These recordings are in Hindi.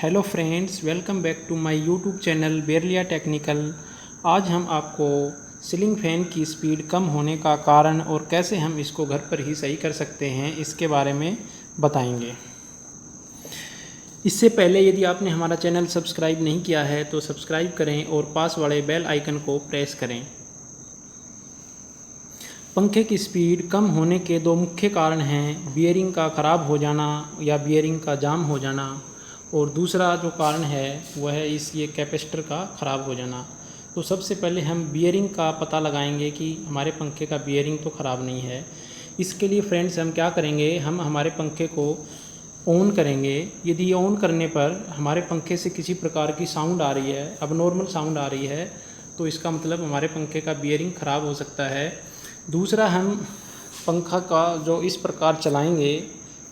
Hello friends, welcome back to my YouTube channel Berliya technical. आज हम आपको सीलिंग फ़ैन की स्पीड कम होने का कारण और कैसे हम इसको घर पर ही सही कर सकते हैं इसके बारे में बताएंगे। इससे पहले यदि आपने हमारा चैनल सब्सक्राइब नहीं किया है तो सब्सक्राइब करें और पास वाले बेल आइकन को प्रेस करें। पंखे की स्पीड कम होने के दो मुख्य कारण हैं, बियरिंग का ख़राब हो जाना या बियरिंग का जाम हो जाना, और दूसरा जो कारण है वह है ये कैपेसिटर का ख़राब हो जाना। तो सबसे पहले हम बियरिंग का पता लगाएंगे कि हमारे पंखे का बियरिंग तो ख़राब नहीं है। इसके लिए फ्रेंड्स हम क्या करेंगे, हम हमारे पंखे को ऑन करेंगे। यदि ऑन करने पर हमारे पंखे से किसी प्रकार की साउंड आ रही है, अबनॉर्मल साउंड आ रही है, तो इसका मतलब हमारे पंखे का बियरिंग ख़राब हो सकता है। दूसरा, हम पंखा का जो इस प्रकार चलाएंगे,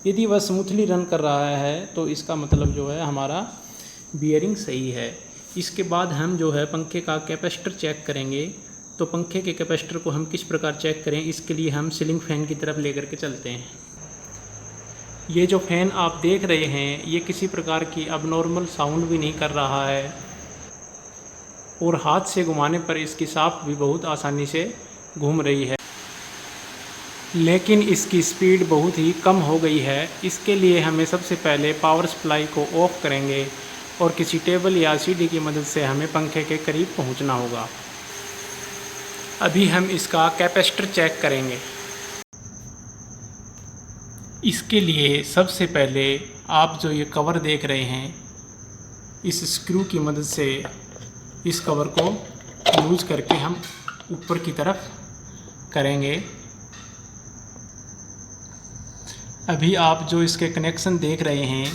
यदि वह स्मूथली रन कर रहा है तो इसका मतलब जो है हमारा बियरिंग सही है। इसके बाद हम जो है पंखे का कैपेसिटर चेक करेंगे। तो पंखे के कैपेसिटर को हम किस प्रकार चेक करें, इसके लिए हम सीलिंग फ़ैन की तरफ लेकर के चलते हैं। ये जो फ़ैन आप देख रहे हैं ये किसी प्रकार की अबनॉर्मल साउंड भी नहीं कर रहा है और हाथ से घुमाने पर इसकी शाफ्ट भी बहुत आसानी से घूम रही है, लेकिन इसकी स्पीड बहुत ही कम हो गई है। इसके लिए हमें सबसे पहले पावर सप्लाई को ऑफ करेंगे और किसी टेबल या सीढ़ी की मदद से हमें पंखे के करीब पहुंचना होगा। अभी हम इसका कैपेसिटर चेक करेंगे। इसके लिए सबसे पहले आप जो ये कवर देख रहे हैं, इस स्क्रू की मदद से इस कवर को लूज करके हम ऊपर की तरफ करेंगे। अभी आप जो इसके कनेक्शन देख रहे हैं,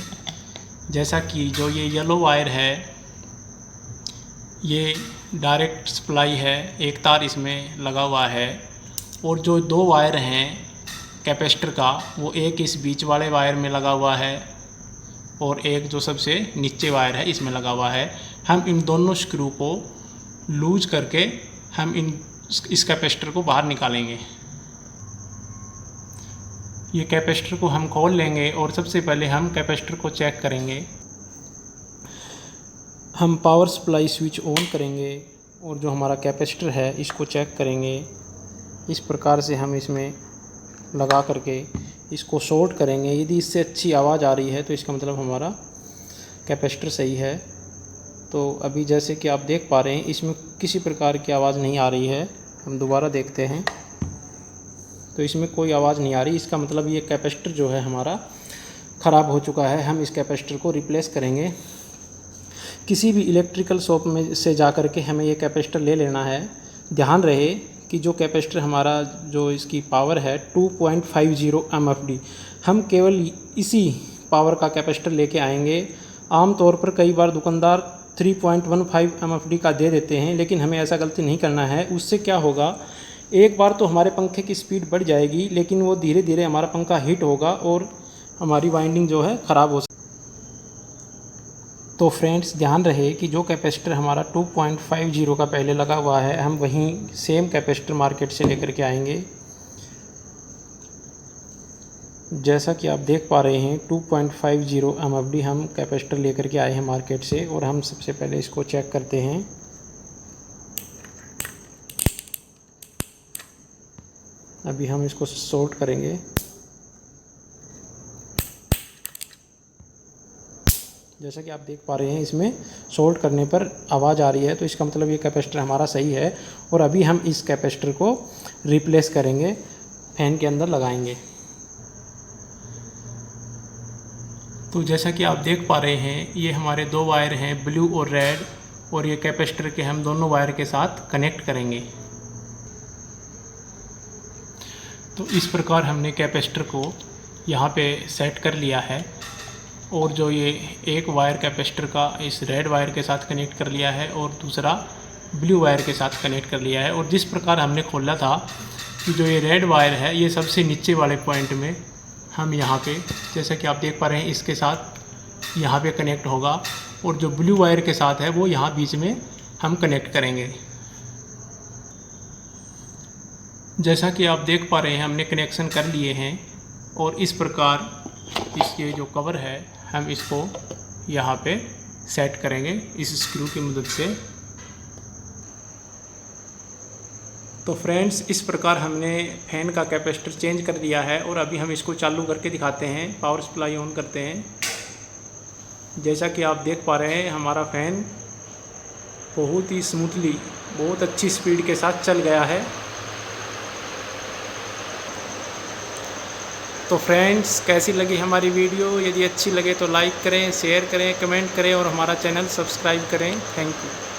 जैसा कि जो ये येलो वायर है ये डायरेक्ट सप्लाई है, एक तार इसमें लगा हुआ है, और जो दो वायर हैं कैपेसिटर का वो एक इस बीच वाले वायर में लगा हुआ है और एक जो सबसे नीचे वायर है इसमें लगा हुआ है। हम इन दोनों स्क्रू को लूज करके हम इस कैपेसिटर को बाहर निकालेंगे। ये कैपेसिटर को हम खोल लेंगे और सबसे पहले हम कैपेसिटर को चेक करेंगे। हम पावर सप्लाई स्विच ऑन करेंगे और जो हमारा कैपेसिटर है इसको चेक करेंगे। इस प्रकार से हम इसमें लगा करके इसको शॉर्ट करेंगे। यदि इससे अच्छी आवाज़ आ रही है तो इसका मतलब हमारा कैपेसिटर सही है। तो अभी जैसे कि आप देख पा रहे हैं इसमें किसी प्रकार की आवाज़ नहीं आ रही है। हम दोबारा देखते हैं तो इसमें कोई आवाज़ नहीं आ रही। इसका मतलब ये कैपेसिटर जो है हमारा ख़राब हो चुका है। हम इस कैपेसिटर को रिप्लेस करेंगे। किसी भी इलेक्ट्रिकल शॉप में से जा कर के हमें ये कैपेसिटर ले लेना है। ध्यान रहे कि जो कैपेसिटर हमारा जो इसकी पावर है 2.50 MFD, हम केवल इसी पावर का कैपेसिटर लेके आएंगे। आमतौर पर कई बार दुकानदार 3.15 MFD का दे देते हैं, लेकिन हमें ऐसा गलती नहीं करना है। उससे क्या होगा, एक बार तो हमारे पंखे की स्पीड बढ़ जाएगी, लेकिन वो धीरे धीरे हमारा पंखा हीट होगा और हमारी वाइंडिंग जो है ख़राब हो सकती है। तो फ्रेंड्स ध्यान रहे कि जो कैपेसिटर हमारा 2.50 का पहले लगा हुआ है, हम वहीं सेम कैपेसिटर मार्केट से लेकर के आएंगे। जैसा कि आप देख पा रहे हैं 2.50 MFD हम कैपेसिटर लेकर के आए हैं मार्केट से, और हम सबसे पहले इसको चेक करते हैं। अभी हम इसको शॉर्ट करेंगे। जैसा कि आप देख पा रहे हैं इसमें शॉर्ट करने पर आवाज़ आ रही है, तो इसका मतलब ये कैपेसिटर हमारा सही है। और अभी हम इस कैपेसिटर को रिप्लेस करेंगे, फैन के अंदर लगाएंगे। तो जैसा कि आप देख पा रहे हैं ये हमारे दो वायर हैं, ब्लू और रेड, और ये कैपेसिटर के हम दोनों वायर के साथ कनेक्ट करेंगे। तो इस प्रकार हमने कैपेसिटर को यहाँ पे सेट कर लिया है, और जो ये एक वायर कैपेसिटर का इस रेड वायर के साथ कनेक्ट कर लिया है और दूसरा ब्लू वायर के साथ कनेक्ट कर लिया है। और जिस प्रकार हमने खोला था कि जो ये रेड वायर है ये सबसे नीचे वाले पॉइंट में हम यहाँ पे, जैसा कि आप देख पा रहे हैं, इसके साथ यहाँ पे कनेक्ट होगा, और जो ब्लू वायर के साथ है वो यहाँ बीच में हम कनेक्ट करेंगे। जैसा कि आप देख पा रहे हैं हमने कनेक्शन कर लिए हैं, और इस प्रकार इसके जो कवर है हम इसको यहाँ पे सेट करेंगे इस स्क्रू की मदद से। तो फ्रेंड्स, इस प्रकार हमने फ़ैन का कैपेसिटर चेंज कर दिया है और अभी हम इसको चालू करके दिखाते हैं। पावर सप्लाई ऑन करते हैं। जैसा कि आप देख पा रहे हैं, हमारा फ़ैन बहुत ही स्मूथली, बहुत अच्छी स्पीड के साथ चल गया है। तो फ्रेंड्स, कैसी लगी हमारी वीडियो? यदि अच्छी लगे तो लाइक करें, शेयर करें, कमेंट करें और हमारा चैनल सब्सक्राइब करें। Thank you.